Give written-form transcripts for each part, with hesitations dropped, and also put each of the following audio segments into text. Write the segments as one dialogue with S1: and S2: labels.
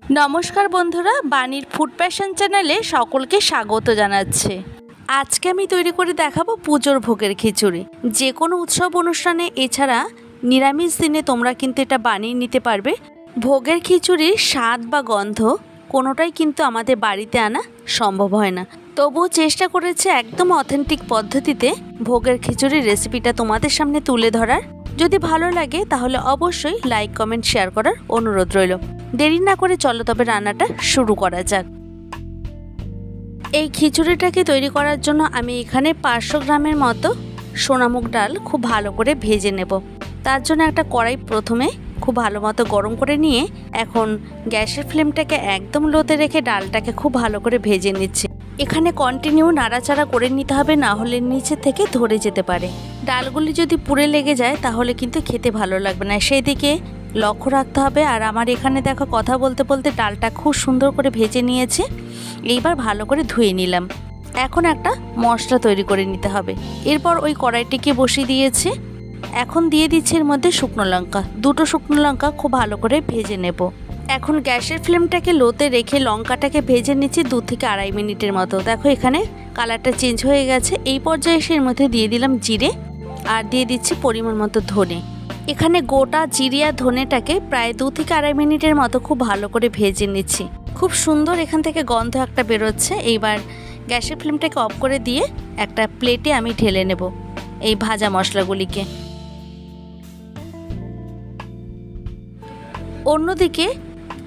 S1: নমস্কার বন্ধুরা, বাণীর ফুড প্যাশন চ্যানেলে সকলকে স্বাগত জানাচ্ছি। আজকে আমি তৈরি করে দেখাবো পুজোর ভোগের খিচুড়ি। যে কোনো উৎসব অনুষ্ঠানে এছাড়া নিরামিষ দিনে তোমরা কিন্তু এটা বানিয়ে নিতে পারবে। ভোগের খিচুড়ির স্বাদ বা গন্ধ কোনোটাই কিন্তু আমাদের বাড়িতে আনা সম্ভব হয় না, তবুও চেষ্টা করেছে একদম অথেন্টিক পদ্ধতিতে ভোগের খিচুড়ির রেসিপিটা তোমাদের সামনে তুলে ধরার। যদি ভালো লাগে তাহলে অবশ্যই লাইক, কমেন্ট, শেয়ার করার অনুরোধ রইল। দেরি না করে চলো তবে রান্নাটা শুরু করা যাক। এই খিচুড়িটাকে তৈরি করার জন্য আমি এখানে 500 গ্রামের মতো সোনামুগ ডাল খুব ভালো করে ভেজে নেব। তার জন্য একটা কড়াই প্রথমে খুব ভালো মতো গরম করে নিয়ে এখন গ্যাসের ফ্লেমটাকে একদম লোতে রেখে ডালটাকে খুব ভালো করে ভেজে নিচ্ছি। এখানে কন্টিনিউ নাড়াচাড়া করে নিতে হবে, না হলে নিচে থেকে ধরে যেতে পারে। ডালগুলি যদি পুড়ে লেগে যায় তাহলে কিন্তু খেতে ভালো লাগবে না, সেই দিকে লক্ষ্য রাখতে হবে। আর আমার এখানে দেখো কথা বলতে বলতে ডালটা খুব সুন্দর করে ভেজে নিয়েছে। এইবার ভালো করে ধুয়ে নিলাম। এখন একটা মশলা তৈরি করে নিতে হবে। এরপর ওই কড়াইটিকে বসিয়ে দিয়েছে। এখন দিয়ে দিচ্ছি এর মধ্যে শুকনো লঙ্কা, 2টো শুকনো লঙ্কা খুব ভালো করে ভেজে নেব। এখন গ্যাসের ফ্লেমটাকে লোতে রেখে লঙ্কাটাকে ভেজে নিচ্ছি 2 থেকে আড়াই মিনিটের মতো। দেখো এখানে কালারটা চেঞ্জ হয়ে গেছে। এই পর্যায়ে এসে এর মধ্যে দিয়ে দিলাম জিরে আর দিয়ে দিচ্ছি পরিমাণ মতো ধনে। এখানে গোটা জিরে আর ধনেটাকে প্রায় 2 থেকে আড়াই মিনিটের মতো খুব ভালো করে ভেজে নিচ্ছি। খুব সুন্দর এখান থেকে গন্ধ একটা বেরোচ্ছে। এইবার গ্যাসের ফ্লেমটাকে অফ করে দিয়ে একটা প্লেটে আমি ঢেলে নেব এই ভাজা মশলাগুলিকে। অন্যদিকে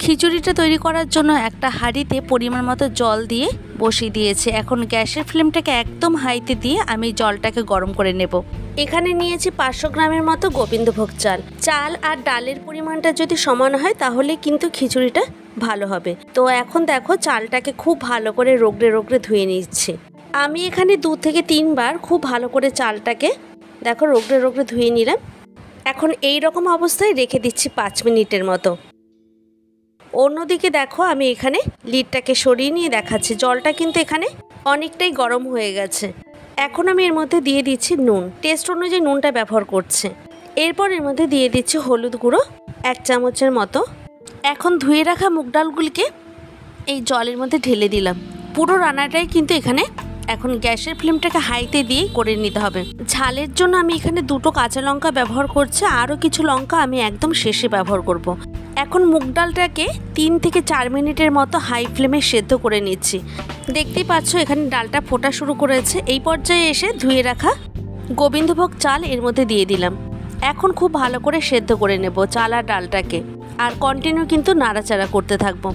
S1: খিচুড়িটা তৈরি করার জন্য একটা হাঁড়িতে পরিমাণ মতো জল দিয়ে বসিয়ে দিয়েছে। এখন গ্যাসের ফ্লেমটাকে একদম হাইতে দিয়ে আমি জলটাকে গরম করে নেব। এখানে নিয়েছি 500 গ্রামের মতো গোবিন্দভোগ চাল। চাল আর ডালের পরিমাণটা যদি সমান হয় তাহলে কিন্তু খিচুড়িটা ভালো হবে। তো এখন দেখো চালটাকে খুব ভালো করে রগড়ে রগড়ে ধুয়ে নিচ্ছি। আমি এখানে 2 থেকে 3 বার খুব ভালো করে চালটাকে দেখো রগড়ে রগড়ে ধুয়ে নিলাম। এখন এই রকম অবস্থায় রেখে দিচ্ছি 5 মিনিটের মতো। অন্যদিকে দেখো আমি এখানে লিডটাকে সরিয়ে নিয়ে দেখাচ্ছি। জলটা কিন্তু এখানে অনেকটাই গরম হয়ে গেছে। এখন আমি এর মধ্যে দিয়ে দিচ্ছি নুন, টেস্ট অনুযায়ী নুনটা ব্যবহার করছে। এরপর এর মধ্যে দিয়ে দিচ্ছি হলুদ গুঁড়ো 1 চামচের মতো। এখন ধুয়ে রাখা মুগ ডালগুলিকে এই জলের মধ্যে ঢেলে দিলাম। পুরো রান্নাটাই কিন্তু এখানে এখন গ্যাসের ফ্লেমটাকে হাইতে দিয়েই করে নিতে হবে। ঝালের জন্য আমি এখানে 2টো কাঁচা লঙ্কা ব্যবহার করছি, আরও কিছু লঙ্কা আমি একদম শেষে ব্যবহার করব। এখন মুগ ডালটাকে 3 থেকে 4 মিনিটের মতো হাই ফ্লেমে সেদ্ধ করে নিচ্ছি। দেখতেই পাচ্ছ এখানে ডালটা ফোটা শুরু করেছে। এই পর্যায়ে এসে ধুয়ে রাখা গোবিন্দভোগ চাল এর মধ্যে দিয়ে দিলাম। এখন খুব ভালো করে সেদ্ধ করে নেব চাল আর ডালটাকে, আর কন্টিনিউ কিন্তু নাড়াচাড়া করতে থাকবো।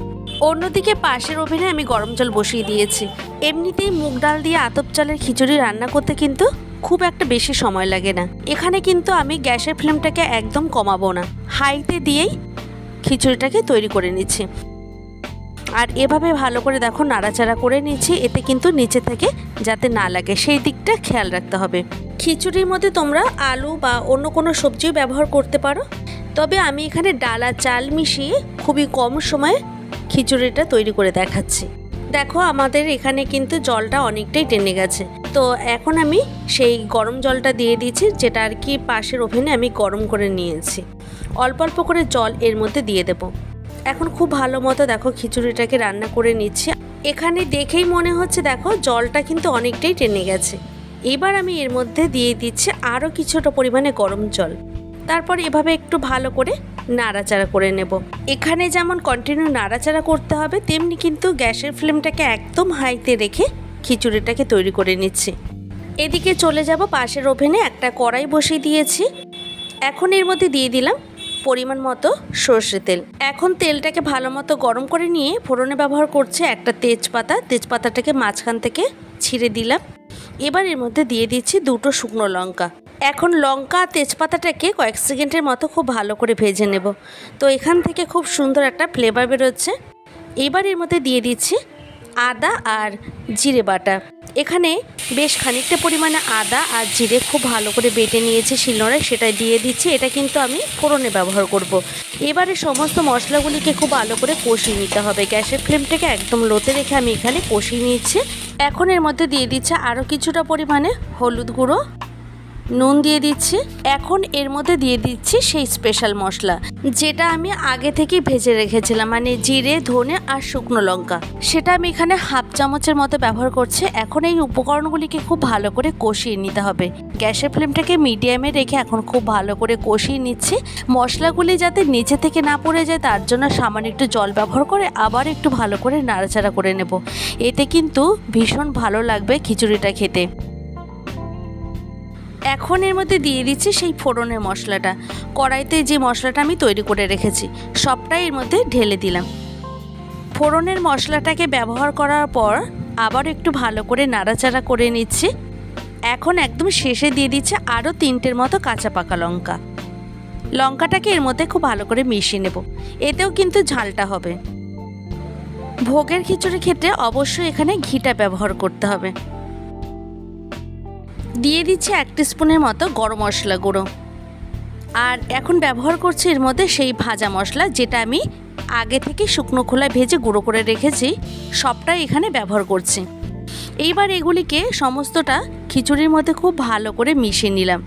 S1: অন্যদিকে পাশের ওভেনে আমি গরম জল বসিয়ে দিয়েছি। এমনিতেই মুগ ডাল দিয়ে আতপ চালের খিচুড়ি রান্না করতে কিন্তু খুব একটা বেশি সময় লাগে না। এখানে কিন্তু আমি গ্যাসের ফ্লেমটাকে একদম কমাবো না, হাইতে দিয়েই খিচুড়িটাকে তৈরি করে নিচ্ছি। আর এভাবে ভালো করে দেখো নাড়াচাড়া করে নিচ্ছি, এতে কিন্তু নিচে থেকে যাতে না লাগে সেই দিকটা খেয়াল রাখতে হবে। খিচুড়ির মধ্যে তোমরা আলু বা অন্য কোনো সবজিও ব্যবহার করতে পারো, তবে আমি এখানে ডাল আর চাল মিশিয়ে খুবই কম সময়ে খিচুড়িটা তৈরি করে দেখাচ্ছি। দেখো আমাদের এখানে কিন্তু জলটা অনেকটাই টেনে গেছে। তো এখন আমি সেই গরম জলটা দিয়ে দিচ্ছি, যেটা আর কি পাশের ওভেনে আমি গরম করে নিয়েছি। অল্প অল্প করে জল এর মধ্যে দিয়ে দেব। এখন খুব ভালো মতো দেখো খিচুড়িটাকে রান্না করে নিচ্ছি। এখানে দেখেই মনে হচ্ছে দেখো জলটা কিন্তু অনেকটাই টেনে গেছে। এবার আমি এর মধ্যে দিয়ে দিচ্ছি আরও কিছুটা পরিমাণে গরম জল। তারপর এভাবে একটু ভালো করে নাড়াচাড়া করে নেব। এখানে যেমন কন্টিনিউ নাড়াচাড়া করতে হবে, তেমনি কিন্তু গ্যাসের ফ্লেমটাকে একদম হাইতে রেখে খিচুড়িটাকে তৈরি করে নিচ্ছি। এদিকে চলে যাব পাশের ওভেনে একটা কড়াই বসিয়ে দিয়েছি। এখন এর মধ্যে দিয়ে দিলাম পরিমাণ মতো সর্ষে তেল। এখন তেলটাকে ভালো মতো গরম করে নিয়ে ফোড়নে ব্যবহার করছে একটা তেজপাতা। তেজপাতাটাকে মাঝখান থেকে ছিঁড়ে দিলাম। এবার এর মধ্যে দিয়ে দিচ্ছি 2টো শুকনো লঙ্কা। এখন লঙ্কা তেজপাতাটাকে কয়েক সেকেন্ডের মতো খুব ভালো করে ভেজে নেব। তো এখান থেকে খুব সুন্দর একটা ফ্লেভার বেরোচ্ছে। এবার এর মধ্যে দিয়ে দিচ্ছি আদা আর জিরে বাটা। এখানে বেশ খানিকটা পরিমাণে আদা আর জিরে খুব ভালো করে বেটে নিয়েছি শিলনোড়ায়, সেটা দিয়ে দিচ্ছি। এটা কিন্তু আমি ফোড়নে ব্যবহার করব। এবারে সমস্ত মশলাগুলিকে খুব ভালো করে কষিয়ে নিতে হবে। গ্যাসের ফ্লেমটাকে একদম লোতে রেখে আমি এখানে কষিয়ে নিচ্ছি। এখন এর মধ্যে দিয়ে দিচ্ছি আরও কিছুটা পরিমাণে হলুদ গুঁড়ো নুন দিয়ে দিচ্ছি। এখন এর মধ্যে দিয়ে দিচ্ছি সেই স্পেশাল মশলা যেটা আমি আগে থেকেই ভেজে রেখেছিলাম, মানে জিরে, ধনে আর শুকনো লঙ্কা। সেটা আমি এখানে হাফ চামচের মতো ব্যবহার করছি। এখন এই উপকরণগুলিকে খুব ভালো করে কষিয়ে নিতে হবে। গ্যাসের ফ্লেমটাকে মিডিয়ামে রেখে এখন খুব ভালো করে কষিয়ে নিচ্ছি। মশলাগুলি যাতে নিচে থেকে না পড়ে যায় তার জন্য সামান্য একটু জল ব্যবহার করে আবার একটু ভালো করে নাড়াচাড়া করে নেব। এতে কিন্তু ভীষণ ভালো লাগবে খিচুড়িটা খেতে। এখন এর মধ্যে দিয়ে দিচ্ছি সেই ফোড়নের মশলাটা। কড়াইতে যে মশলাটা আমি তৈরি করে রেখেছি সবটাই এর মধ্যে ঢেলে দিলাম। ফোড়নের মশলাটাকে ব্যবহার করার পর আবার একটু ভালো করে নাড়াচাড়া করে নিচ্ছি। এখন একদম শেষে দিয়ে দিচ্ছে আরও 3টের মতো কাঁচা পাকা লঙ্কা। লঙ্কাটাকে এর মধ্যে খুব ভালো করে মিশিয়ে নেব। এতেও কিন্তু ঝালটা হবে। ভোগের খিচুড়ির ক্ষেত্রে অবশ্যই এখানে ঘিটা ব্যবহার করতে হবে। দিয়ে দিচ্ছি 1 টিস্পুনের মতো গরম মশলা গুঁড়ো। আর এখন ব্যবহার করছি এর মধ্যে সেই ভাজা মশলা যেটা আমি আগে থেকে শুকনো খোলায় ভেজে গুঁড়ো করে রেখেছি, সবটাই এখানে ব্যবহার করছি। এইবার এগুলিকে সমস্তটা খিচুড়ির মধ্যে খুব ভালো করে মিশিয়ে নিলাম।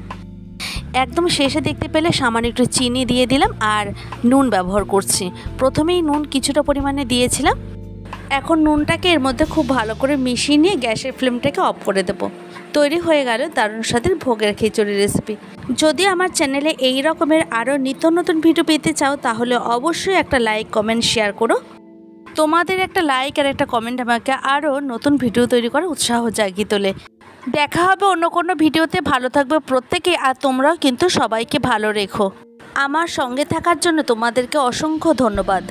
S1: একদম শেষে দেখতে পেলে সামান্য একটু চিনি দিয়ে দিলাম আর নুন ব্যবহার করছি। প্রথমেই নুন কিছুটা পরিমাণে দিয়েছিলাম। এখন নুনটাকে এর মধ্যে খুব ভালো করে মিশিয়ে নিয়ে গ্যাসের ফ্লেমটাকে অফ করে দেব। তৈরি হয়ে গেল দারুণ স্বাদের ভোগের খিচুড়ি রেসিপি। যদি আমার চ্যানেলে এই রকমের আরও নিত্য নতুন ভিডিও পেতে চাও তাহলে অবশ্যই একটা লাইক, কমেন্ট, শেয়ার করো। তোমাদের একটা লাইক আর একটা কমেন্ট আমাকে আরও নতুন ভিডিও তৈরি করার উৎসাহ জাগিয়ে তোলে। দেখা হবে অন্য কোনো ভিডিওতে। ভালো থাকবে প্রত্যেকে, আর তোমরাও কিন্তু সবাইকে ভালো রেখো। আমার সঙ্গে থাকার জন্য তোমাদেরকে অসংখ্য ধন্যবাদ।